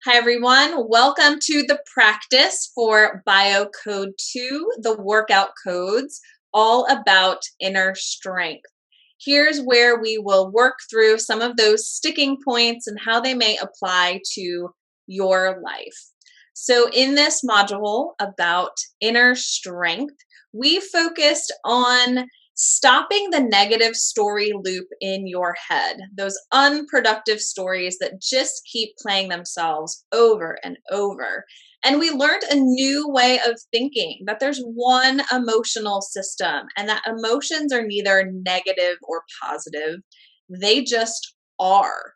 Hi, everyone. Welcome to the practice for Biocode 2, the workout codes, all about inner strength. Here's where we will work through some of those sticking points and how they may apply to your life. So, in this module about inner strength, we focused on stopping the negative story loop in your head, those unproductive stories that just keep playing themselves over and over. And we learned a new way of thinking that there's one emotional system and that emotions are neither negative or positive, they just are.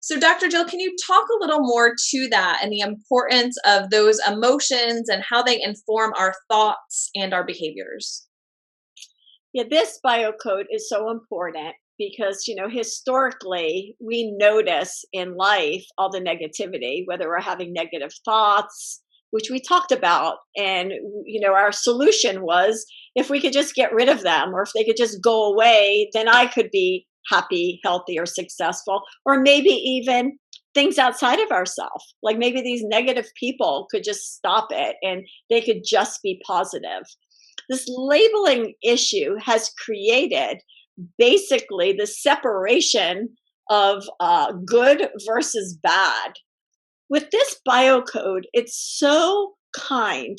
So, Dr. Jill, can you talk a little more to that and the importance of those emotions and how they inform our thoughts and our behaviors? Yeah, this biocode is so important because, historically, we notice in life all the negativity, whether we're having negative thoughts, which we talked about. And, our solution was if we could just get rid of them or if they could just go away, then I could be happy, healthy, or successful, or maybe even things outside of ourselves. Like maybe these negative people could just stop it and they could just be positive. This labeling issue has created basically the separation of good versus bad. With this biocode, it's so kind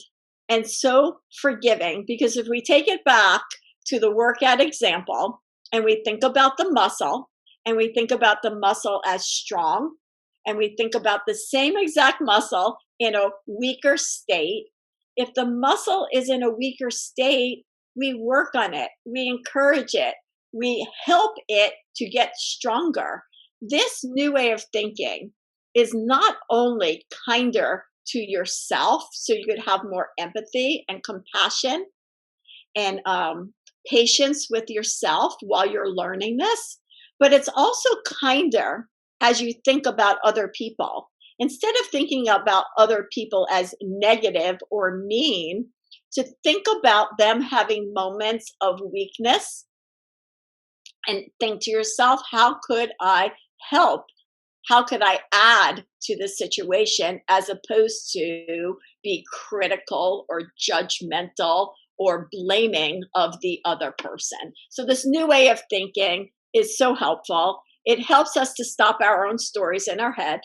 and so forgiving because if we take it back to the workout example and we think about the muscle and we think about the muscle as strong and we think about the same exact muscle in a weaker state, if the muscle is in a weaker state, we work on it, we encourage it, we help it to get stronger. This new way of thinking is not only kinder to yourself, so you could have more empathy and compassion and patience with yourself while you're learning this, but it's also kinder as you think about other people. Instead of thinking about other people as negative or mean, to think about them having moments of weakness and think to yourself, how could I help? How could I add to the situation as opposed to be critical or judgmental or blaming of the other person? So, this new way of thinking is so helpful. It helps us to stop our own stories in our head.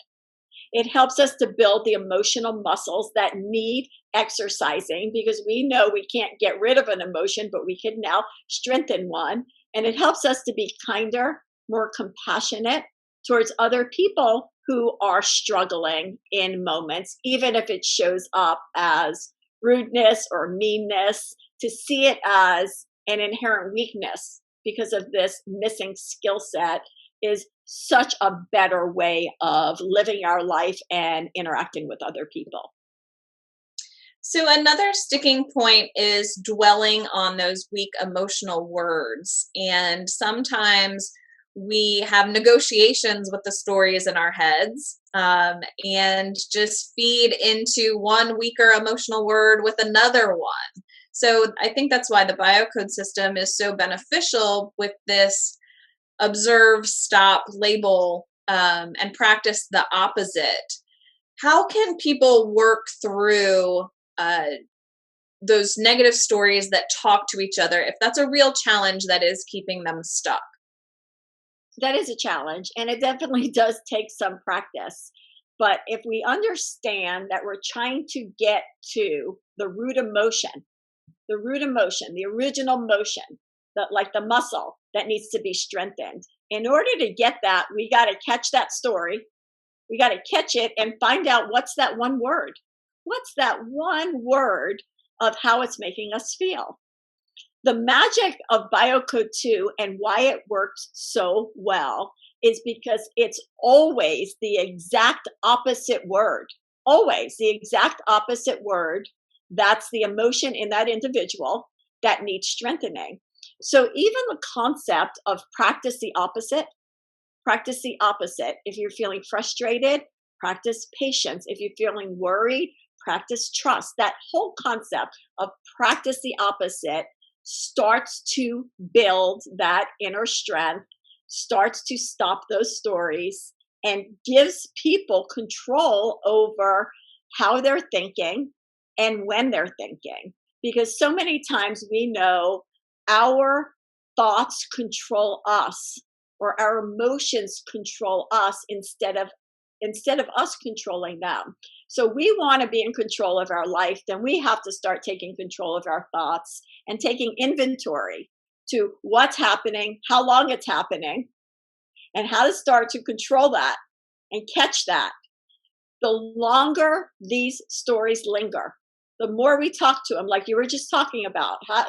It helps us to build the emotional muscles that need exercising because we know we can't get rid of an emotion, but we can now strengthen one. And it helps us to be kinder, more compassionate towards other people who are struggling in moments, even if it shows up as rudeness or meanness, to see it as an inherent weakness because of this missing skill set is such a better way of living our life and interacting with other people. So, another sticking point is dwelling on those weak emotional words. And sometimes we have negotiations with the stories in our heads and just feed into one weaker emotional word with another one. So, I think that's why the biocode system is so beneficial with this observe, stop, label, and practice the opposite. How can people work through uh, those negative stories that talk to each other if that's a real challenge that is keeping them stuck? That is a challenge, and it definitely does take some practice. But if we understand that we're trying to get to the root emotion, the original motion, that like the muscle that needs to be strengthened. In order to get that, we got to catch that story. We got to catch it and find out what's that one word. What's that one word of how it's making us feel? The magic of Biocode 2 and why it works so well is because it's always the exact opposite word. Always the exact opposite word. That's the emotion in that individual that needs strengthening. So even the concept of practice the opposite. If you're feeling frustrated, practice patience. If you're feeling worried, practice trust. That whole concept of practice the opposite starts to build that inner strength, starts to stop those stories, and gives people control over how they're thinking and when they're thinking. Because so many times we know our thoughts control us, or our emotions control us instead of us controlling them. So we want to be in control of our life, then we have to start taking control of our thoughts and taking inventory to what's happening, how long it's happening, and how to start to control that and catch that. The longer these stories linger, the more we talk to them, like you were just talking about, how,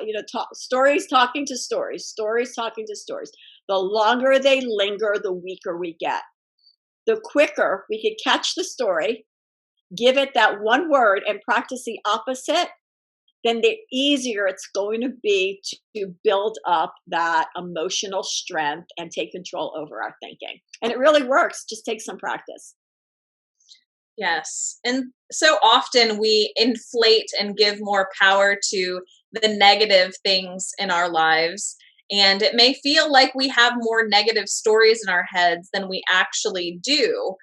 stories talking to stories, stories talking to stories. The longer they linger, the weaker we get. The quicker we could catch the story, give it that one word, and practice the opposite, then the easier it's going to be to build up that emotional strength and take control over our thinking. And it really works. Just take some practice. Yes. And so often we inflate and give more power to the negative things in our lives. And it may feel like we have more negative stories in our heads than we actually do.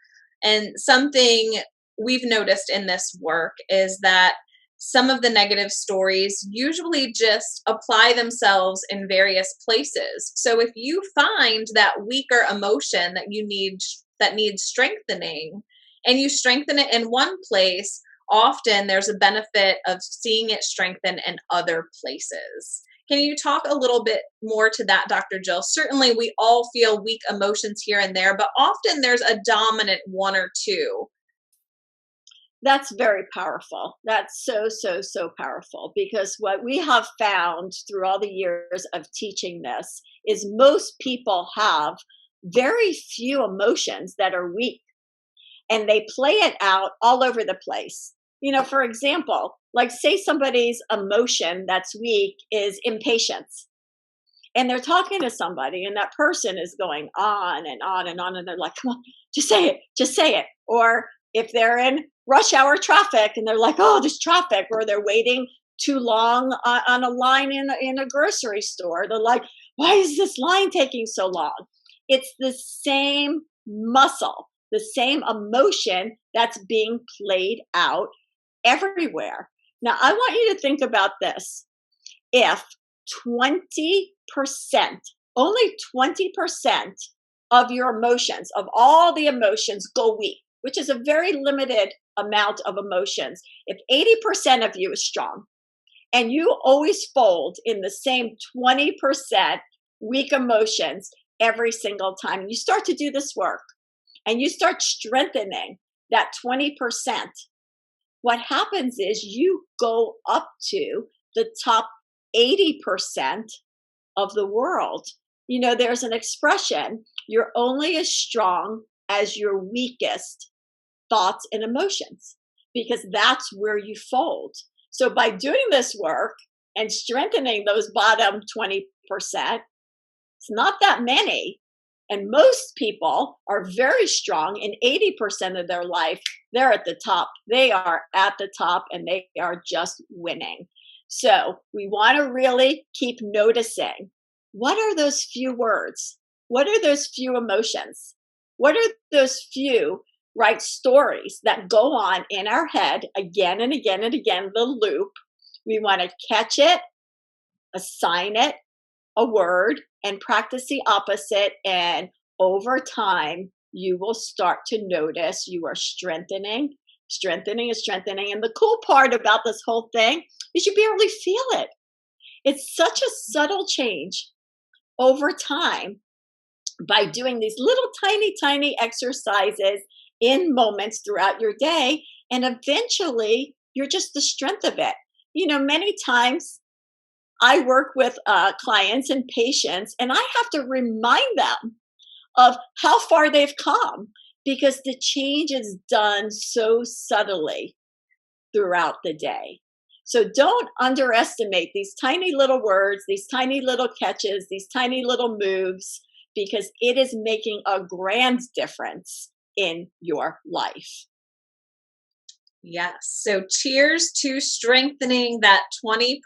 And something we've noticed in this work is that some of the negative stories usually just apply themselves in various places. So if you find that weaker emotion that needs strengthening, and you strengthen it in one place, often there's a benefit of seeing it strengthen in other places. Can you talk a little bit more to that, Dr. Jill? Certainly, we all feel weak emotions here and there, but often there's a dominant one or two. That's very powerful. That's so, so, so powerful, because what we have found through all the years of teaching this is most people have very few emotions that are weak, and they play it out all over the place. For example, like say somebody's emotion that's weak is impatience, and they're talking to somebody, and that person is going on and on and on, and they're like, come on, just say it, just say it. Or if they're in rush hour traffic and they're like, oh, there's traffic, or they're waiting too long on a line in a grocery store, they're like, why is this line taking so long? It's the same muscle, the same emotion that's being played out everywhere. Now, I want you to think about this. If 20%, only 20% of your emotions, of all the emotions, go weak, which is a very limited amount of emotions. If 80% of you is strong, and you always fold in the same 20% weak emotions every single time, you start to do this work and you start strengthening that 20%, what happens is you go up to the top 80% of the world. There's an expression, you're only as strong as your weakest thoughts and emotions, because that's where you fold. So by doing this work and strengthening those bottom 20%, it's not that many. And most people are very strong in 80% of their life. They're at the top. They are at the top, and they are just winning. So we want to really keep noticing, what are those few words? What are those few emotions? What are those few stories that go on in our head again and again and again, the loop? We want to catch it, assign it a word, and practice the opposite. And over time, you will start to notice you are strengthening, strengthening, and strengthening. And the cool part about this whole thing is you barely feel it. It's such a subtle change over time by doing these little tiny, tiny exercises in moments throughout your day. And eventually, you're just the strength of it. Many times I work with clients and patients, and I have to remind them of how far they've come, because the change is done so subtly throughout the day. So don't underestimate these tiny little words, these tiny little catches, these tiny little moves, because it is making a grand difference in your life. Yes. So cheers to strengthening that 20%.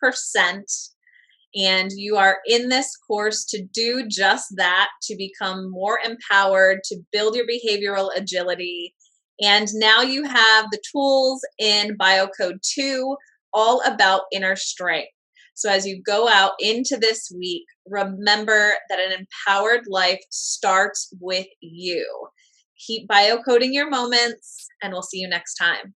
And you are in this course to do just that, to become more empowered, to build your behavioral agility. And now you have the tools in Biocode 2 all about inner strength. So as you go out into this week, remember that an empowered life starts with you. Keep biocoding your moments, and we'll see you next time.